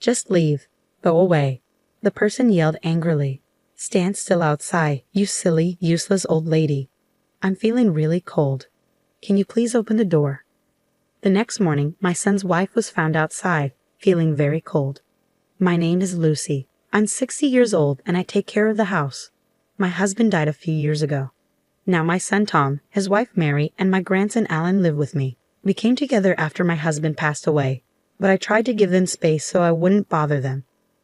Just leave. Go away. The person yelled angrily. Stand still outside, you silly, useless old lady. I'm feeling really cold. Can you please open the door? The next morning, my son's wife was found outside, feeling very cold. My name is Lucy. I'm 60 years old and I take care of the house. My husband died a few years ago. Now my son Tom, his wife Mary, and my grandson Alan live with me. We came together after my husband passed away, but I tried to give them space so I wouldn't bother them.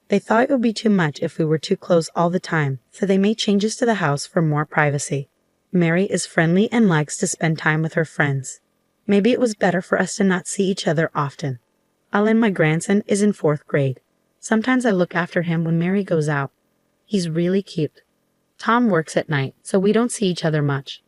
They thought it would be too much if we were too close all the time, so they made changes to the house for more privacy. Mary is friendly and likes to spend time with her friends. Maybe it was better for us to not see each other often. Alan, my grandson, is in 4th grade. Sometimes I look after him when Mary goes out. He's really cute. Tom works at night, so we don't see each other much.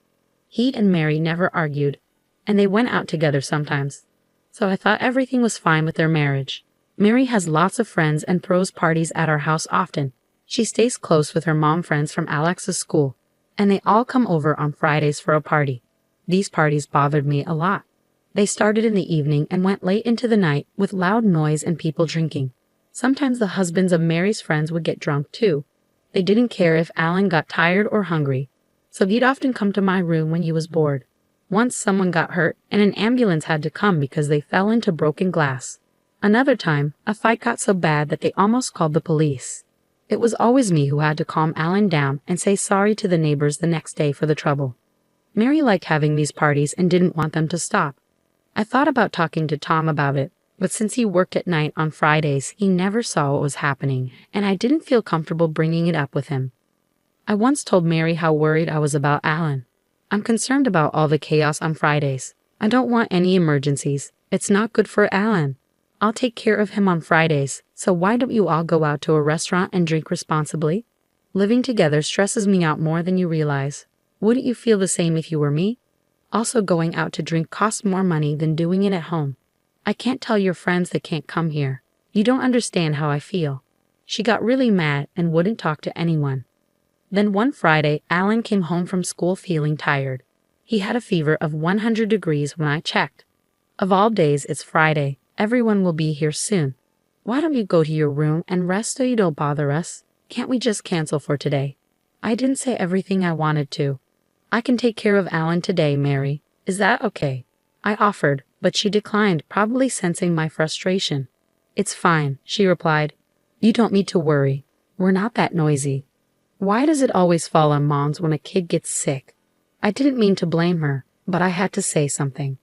He and Mary never argued, and they went out together sometimes. So I thought everything was fine with their marriage. Mary has lots of friends and throws parties at our house often. She stays close with her mom friends from Alex's school, and they all come over on Fridays for a party. These parties bothered me a lot. They started in the evening and went late into the night with loud noise and people drinking. Sometimes the husbands of Mary's friends would get drunk too. They didn't care if Alan got tired or hungry, so he'd often come to my room when he was bored. Once someone got hurt and an ambulance had to come because they fell into broken glass. Another time, a fight got so bad that they almost called the police. It was always me who had to calm Alan down and say sorry to the neighbors the next day for the trouble. Mary liked having these parties and didn't want them to stop. I thought about talking to Tom about it, but since he worked at night on Fridays, he never saw what was happening, and I didn't feel comfortable bringing it up with him. I once told Mary how worried I was about Alan. I'm concerned about all the chaos on Fridays. I don't want any emergencies. It's not good for Alan. I'll take care of him on Fridays, so why don't you all go out to a restaurant and drink responsibly? Living together stresses me out more than you realize. Wouldn't you feel the same if you were me? Also, going out to drink costs more money than doing it at home. I can't tell your friends they can't come here. You don't understand how I feel. She got really mad and wouldn't talk to anyone. Then one Friday, Alan came home from school feeling tired. He had a fever of 100 degrees when I checked. Of all days, it's Friday. Everyone will be here soon. Why don't you go to your room and rest so you don't bother us? Can't we just cancel for today? I didn't say everything I wanted to. I can take care of Alan today, Mary. Is that okay? I offered, but she declined, probably sensing my frustration. It's fine, she replied. You don't need to worry. We're not that noisy. Why does it always fall on moms when a kid gets sick? I didn't mean to blame her, but I had to say something.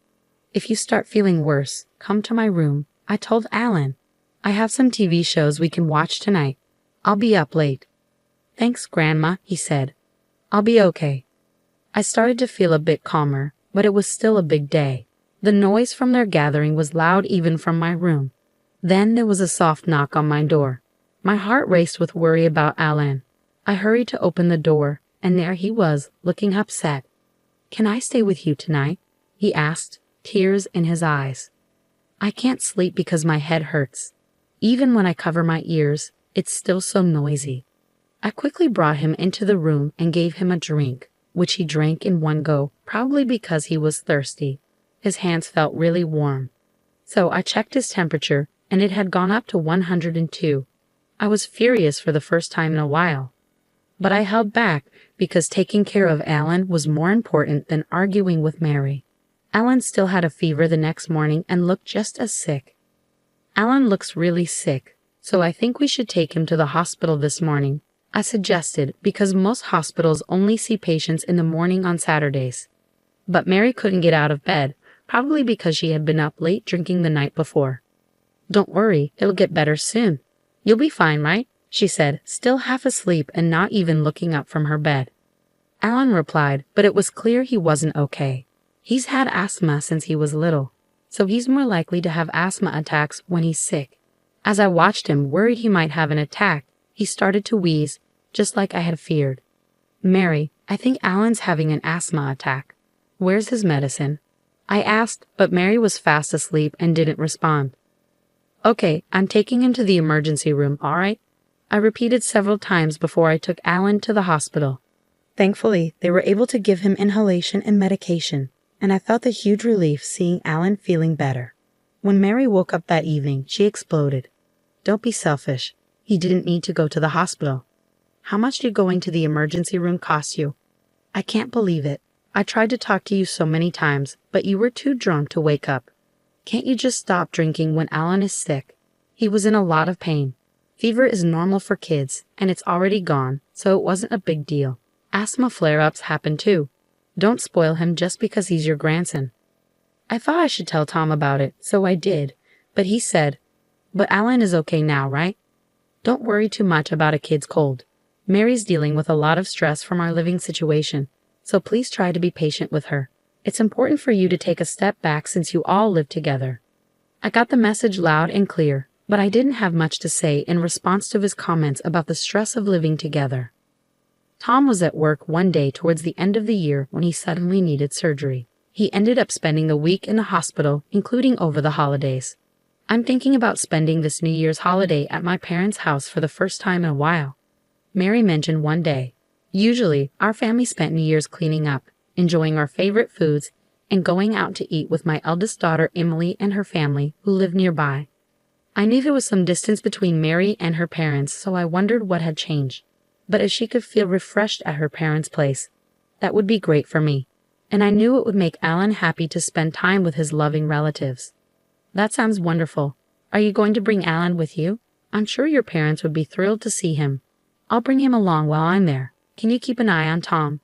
If you start feeling worse, come to my room, I told Alan. I have some TV shows we can watch tonight. I'll be up late. Thanks, Grandma, he said. I'll be okay. I started to feel a bit calmer, but it was still a big day. The noise from their gathering was loud even from my room. Then there was a soft knock on my door. My heart raced with worry about Alan. I hurried to open the door, and there he was, looking upset. Can I stay with you tonight? He asked, tears in his eyes. I can't sleep because my head hurts. Even when I cover my ears, it's still so noisy. I quickly brought him into the room and gave him a drink, which he drank in one go, probably because he was thirsty. His hands felt really warm. So I checked his temperature, and it had gone up to 102. I was furious for the first time in a while. But I held back because taking care of Alan was more important than arguing with Mary. Alan still had a fever the next morning and looked just as sick. Alan looks really sick, so I think we should take him to the hospital this morning, I suggested, because most hospitals only see patients in the morning on Saturdays. But Mary couldn't get out of bed, probably because she had been up late drinking the night before. Don't worry, it'll get better soon. You'll be fine, right? She said, still half asleep and not even looking up from her bed. Alan replied, but it was clear he wasn't okay. He's had asthma since he was little, so he's more likely to have asthma attacks when he's sick. As I watched him, worried he might have an attack, he started to wheeze, just like I had feared. Mary, I think Alan's having an asthma attack. Where's his medicine? I asked, but Mary was fast asleep and didn't respond. Okay, I'm taking him to the emergency room, all right? I repeated several times before I took Alan to the hospital. Thankfully, they were able to give him inhalation and medication, and I felt a huge relief seeing Alan feeling better. When Mary woke up that evening, she exploded. Don't be selfish. He didn't need to go to the hospital. How much did going to the emergency room cost you? I can't believe it. I tried to talk to you so many times, but you were too drunk to wake up. Can't you just stop drinking when Alan is sick? He was in a lot of pain. Fever is normal for kids, and it's already gone, so it wasn't a big deal. Asthma flare-ups happen too. Don't spoil him just because he's your grandson. I thought I should tell Tom about it, so I did, but he said, "But Alan is okay now, right? Don't worry too much about a kid's cold. Mary's dealing with a lot of stress from our living situation, so please try to be patient with her. It's important for you to take a step back since you all live together." I got the message loud and clear, but I didn't have much to say in response to his comments about the stress of living together. Tom was at work one day towards the end of the year when he suddenly needed surgery. He ended up spending the week in the hospital, including over the holidays. I'm thinking about spending this New Year's holiday at my parents' house for the first time in a while, Mary mentioned one day. Usually, our family spent New Year's cleaning up, enjoying our favorite foods, and going out to eat with my eldest daughter Emily and her family, who lived nearby. I knew there was some distance between Mary and her parents, so I wondered what had changed. But if she could feel refreshed at her parents' place, that would be great for me. And I knew it would make Alan happy to spend time with his loving relatives. That sounds wonderful. Are you going to bring Alan with you? I'm sure your parents would be thrilled to see him. I'll bring him along while I'm there. Can you keep an eye on Tom?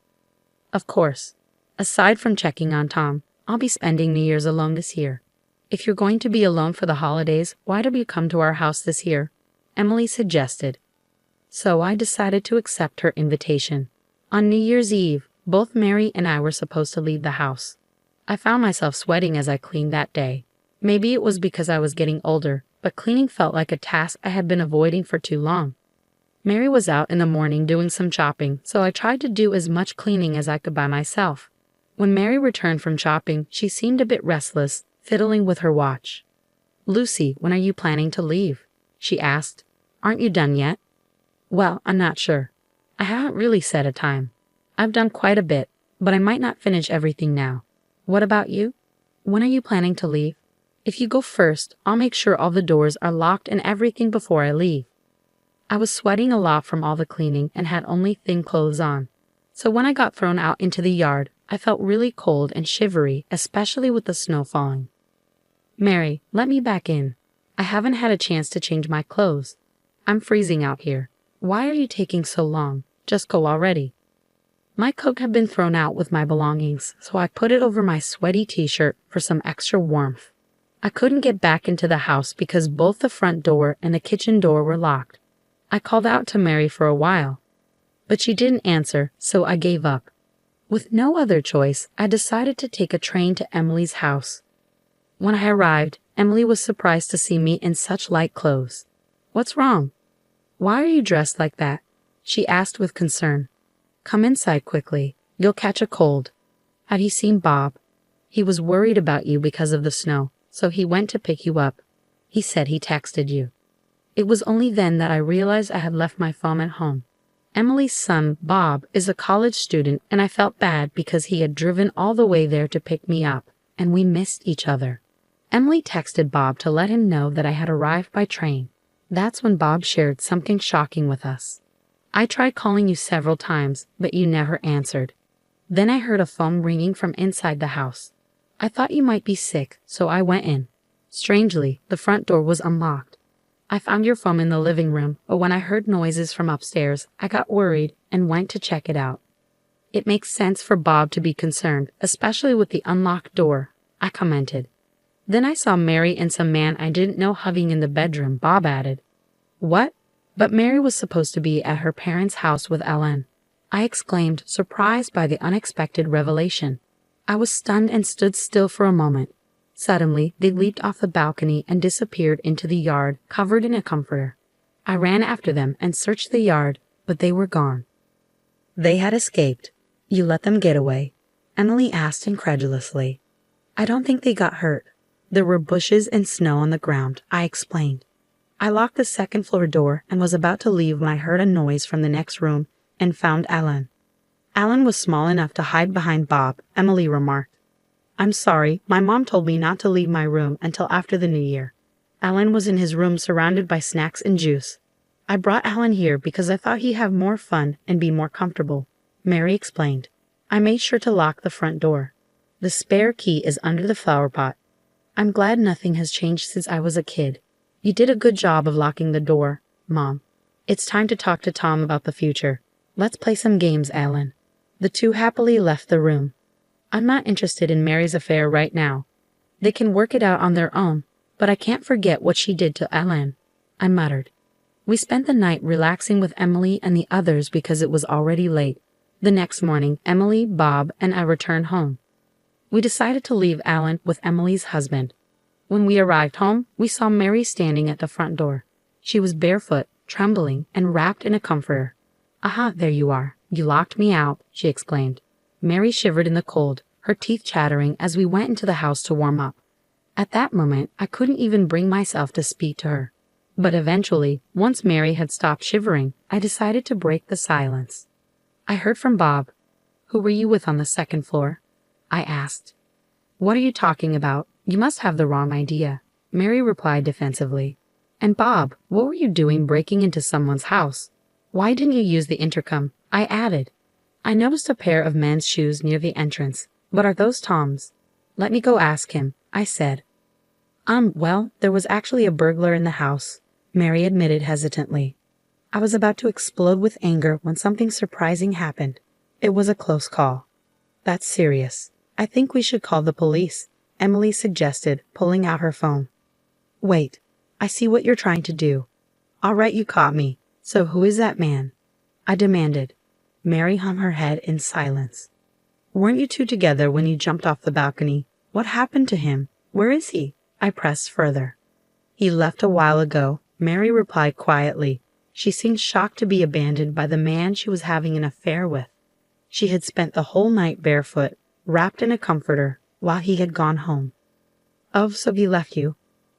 Of course. Aside from checking on Tom, I'll be spending New Year's alone this year. If you're going to be alone for the holidays, why don't you come to our house this year? Emily suggested. So I decided to accept her invitation. On New Year's Eve, both Mary and I were supposed to leave the house. I found myself sweating as I cleaned that day. Maybe it was because I was getting older, but cleaning felt like a task I had been avoiding for too long. Mary was out in the morning doing some shopping, so I tried to do as much cleaning as I could by myself. When Mary returned from shopping, she seemed a bit restless, fiddling with her watch. "Lucy, when are you planning to leave?" she asked. "Aren't you done yet?" "Well, I'm not sure. I haven't really set a time. I've done quite a bit, but I might not finish everything now. What about you? When are you planning to leave?" "If you go first, I'll make sure all the doors are locked and everything before I leave." I was sweating a lot from all the cleaning and had only thin clothes on. So when I got thrown out into the yard, I felt really cold and shivery, especially with the snow falling. "Mary, let me back in. I haven't had a chance to change my clothes. I'm freezing out here. Why are you taking so long? Just go already." My coat had been thrown out with my belongings, so I put it over my sweaty t-shirt for some extra warmth. I couldn't get back into the house because both the front door and the kitchen door were locked. I called out to Mary for a while, but she didn't answer, so I gave up. With no other choice, I decided to take a train to Emily's house. When I arrived, Emily was surprised to see me in such light clothes. "What's wrong? Why are you dressed like that?" she asked with concern. "Come inside quickly. You'll catch a cold. Have you seen Bob? He was worried about you because of the snow, so he went to pick you up. He said he texted you." It was only then that I realized I had left my phone at home. Emily's son, Bob, is a college student, and I felt bad because he had driven all the way there to pick me up, and we missed each other. Emily texted Bob to let him know that I had arrived by train. That's when Bob shared something shocking with us. "I tried calling you several times, but you never answered. Then I heard a phone ringing from inside the house. I thought you might be sick, so I went in. Strangely, the front door was unlocked. I found your phone in the living room, but when I heard noises from upstairs, I got worried and went to check it out." "It makes sense for Bob to be concerned, especially with the unlocked door," I commented. "Then I saw Mary and some man I didn't know hugging in the bedroom," Bob added. "What? But Mary was supposed to be at her parents' house with Ellen," I exclaimed, surprised by the unexpected revelation. I was stunned and stood still for a moment. Suddenly, they leaped off the balcony and disappeared into the yard, covered in a comforter. I ran after them and searched the yard, but they were gone. "They had escaped. You let them get away?" Emily asked incredulously. "I don't think they got hurt. There were bushes and snow on the ground," I explained. I locked the second-floor door and was about to leave when I heard a noise from the next room and found Alan. Alan was small enough to hide behind Bob, Emily remarked. "I'm sorry, my mom told me not to leave my room until after the New Year. Alan was in his room surrounded by snacks and juice. I brought Alan here because I thought he'd have more fun and be more comfortable, Mary explained. I made sure to lock the front door. The spare key is under the flower pot. I'm glad nothing has changed since I was a kid. You did a good job of locking the door, Mom. It's time to talk to Tom about the future. Let's play some games, Alan. The two happily left the room. I'm not interested in Mary's affair right now. They can work it out on their own, but I can't forget what she did to Alan, I muttered. We spent the night relaxing with Emily and the others because it was already late. The next morning, Emily, Bob, and I returned home. We decided to leave Alan with Emily's husband. When we arrived home, we saw Mary standing at the front door. She was barefoot, trembling, and wrapped in a comforter. Aha, there you are. You locked me out, she exclaimed. Mary shivered in the cold, her teeth chattering as we went into the house to warm up. At that moment, I couldn't even bring myself to speak to her. But eventually, once Mary had stopped shivering, I decided to break the silence. I heard from Bob. Who were you with on the second floor? I asked. What are you talking about? You must have the wrong idea, Mary replied defensively. And Bob, what were you doing breaking into someone's house? Why didn't you use the intercom? I added. I noticed a pair of men's shoes near the entrance. But are those Tom's? Let me go ask him, I said. Well, there was actually a burglar in the house, Mary admitted hesitantly. I was about to explode with anger when something surprising happened. It was a close call. That's serious. I think we should call the police, Emily suggested, pulling out her phone. Wait, I see what you're trying to do. All right, you caught me. So who is that man? I demanded. Mary hung her head in silence. Weren't you two together when you jumped off the balcony? What happened to him? Where is he? I pressed further. He left a while ago, Mary replied quietly. She seemed shocked to be abandoned by the man she was having an affair with. She had spent the whole night barefoot, wrapped in a comforter, while he had gone home. Oh, so he left you?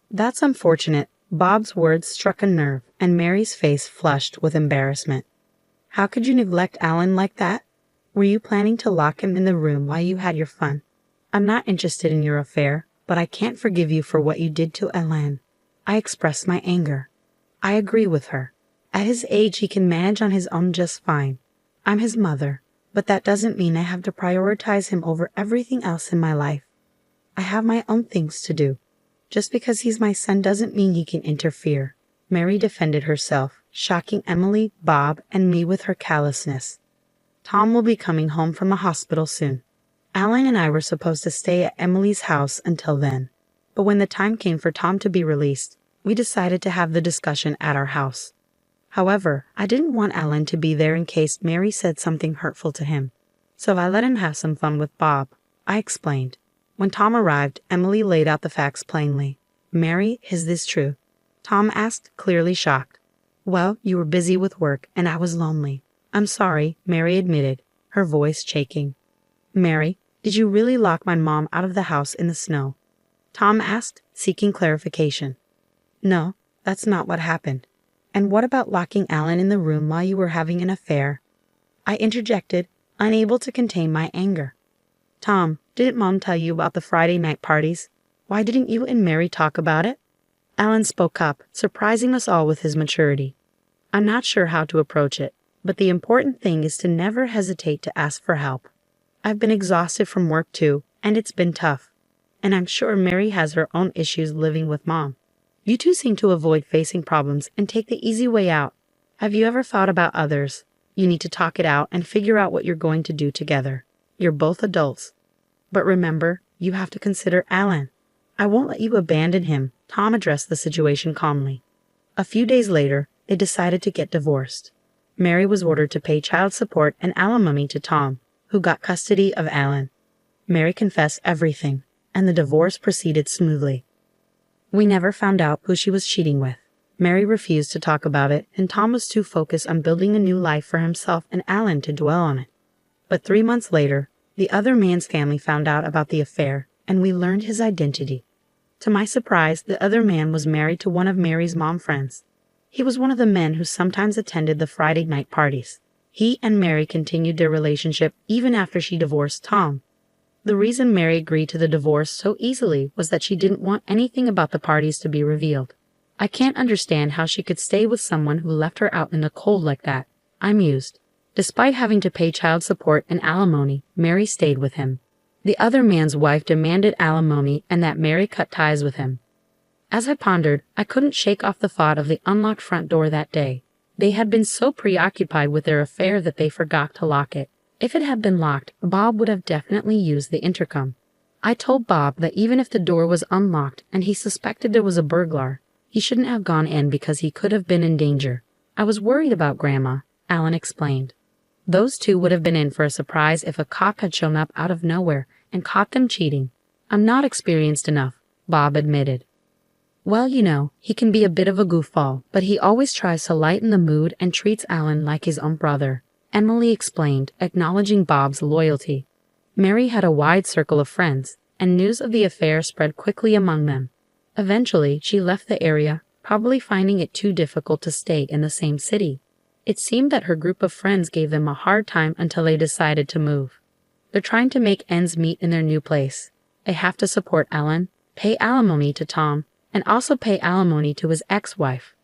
That's unfortunate. Bob's words struck a nerve, and Mary's face flushed with embarrassment. How could you neglect Alan like that? Were you planning to lock him in the room while you had your fun? I'm not interested in your affair, but I can't forgive you for what you did to Alan. I expressed my anger. I agree with her. At his age, he can manage on his own just fine. I'm his mother, but that doesn't mean I have to prioritize him over everything else in my life. I have my own things to do. Just because he's my son doesn't mean he can interfere. Mary defended herself, shocking Emily, Bob, and me with her callousness. Tom will be coming home from the hospital soon. Alan and I were supposed to stay at Emily's house until then. But when the time came for Tom to be released, we decided to have the discussion at our house. However, I didn't want Alan to be there in case Mary said something hurtful to him. So I let him have some fun with Bob. I explained. When Tom arrived, Emily laid out the facts plainly. Mary, is this true? Tom asked, clearly shocked. Well, you were busy with work, and I was lonely. I'm sorry, Mary admitted, her voice shaking. Mary, did you really lock my mom out of the house in the snow? Tom asked, seeking clarification. No, that's not what happened. And what about locking Alan in the room while you were having an affair? I interjected, unable to contain my anger. Tom, didn't Mom tell you about the Friday night parties? Why didn't you and Mary talk about it? Alan spoke up, surprising us all with his maturity. I'm not sure how to approach it, but the important thing is to never hesitate to ask for help. I've been exhausted from work too, and it's been tough. And I'm sure Mary has her own issues living with Mom. You two seem to avoid facing problems and take the easy way out. Have you ever thought about others? You need to talk it out and figure out what you're going to do together. You're both adults. But remember, you have to consider Alan. I won't let you abandon him, Tom addressed the situation calmly. A few days later, they decided to get divorced. Mary was ordered to pay child support and alimony to Tom, who got custody of Alan. Mary confessed everything, and the divorce proceeded smoothly. We never found out who she was cheating with. Mary refused to talk about it, and Tom was too focused on building a new life for himself and Alan to dwell on it. But 3 months later, the other man's family found out about the affair, and we learned his identity. To my surprise, the other man was married to one of Mary's mom friends. He was one of the men who sometimes attended the Friday night parties. He and Mary continued their relationship even after she divorced Tom. The reason Mary agreed to the divorce so easily was that she didn't want anything about the parties to be revealed. I can't understand how she could stay with someone who left her out in the cold like that, I mused. Despite having to pay child support and alimony, Mary stayed with him. The other man's wife demanded alimony and that Mary cut ties with him. As I pondered, I couldn't shake off the thought of the unlocked front door that day. They had been so preoccupied with their affair that they forgot to lock it. If it had been locked, Bob would have definitely used the intercom. I told Bob that even if the door was unlocked and he suspected there was a burglar, he shouldn't have gone in because he could have been in danger. I was worried about Grandma, Alan explained. Those two would have been in for a surprise if a cop had shown up out of nowhere and caught them cheating. I'm not experienced enough, Bob admitted. Well, he can be a bit of a goofball, but he always tries to lighten the mood and treats Alan like his own brother, Emily explained, acknowledging Bob's loyalty. Mary had a wide circle of friends, and news of the affair spread quickly among them. Eventually, she left the area, probably finding it too difficult to stay in the same city. It seemed that her group of friends gave them a hard time until they decided to move. They're trying to make ends meet in their new place. They have to support Alan, pay alimony to Tom, and also pay alimony to his ex-wife.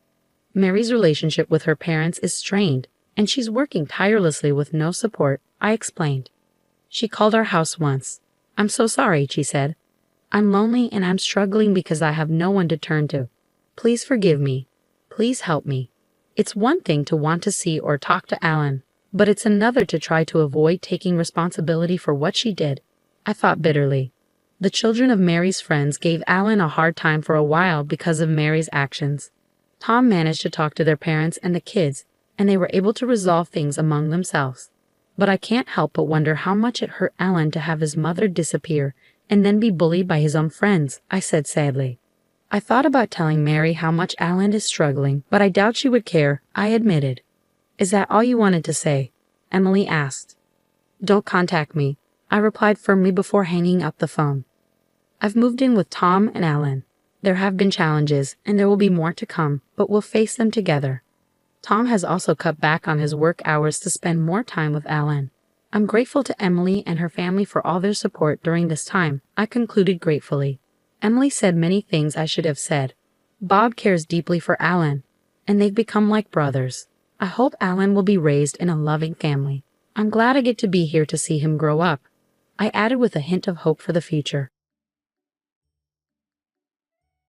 Mary's relationship with her parents is strained, and she's working tirelessly with no support, I explained. She called our house once. I'm so sorry, she said. I'm lonely and I'm struggling because I have no one to turn to. Please forgive me. Please help me. It's one thing to want to see or talk to Alan, but it's another to try to avoid taking responsibility for what she did, I thought bitterly. The children of Mary's friends gave Alan a hard time for a while because of Mary's actions. Tom managed to talk to their parents and the kids, and they were able to resolve things among themselves. But I can't help but wonder how much it hurt Alan to have his mother disappear and then be bullied by his own friends, I said sadly. I thought about telling Mary how much Alan is struggling, but I doubt she would care, I admitted. Is that all you wanted to say? Emily asked. Don't contact me, I replied firmly before hanging up the phone. I've moved in with Tom and Alan. There have been challenges, and there will be more to come, but we'll face them together. Tom has also cut back on his work hours to spend more time with Alan. I'm grateful to Emily and her family for all their support during this time, I concluded gratefully. Emily said many things I should have said. Bob cares deeply for Alan, and they've become like brothers. I hope Alan will be raised in a loving family. I'm glad I get to be here to see him grow up, I added with a hint of hope for the future.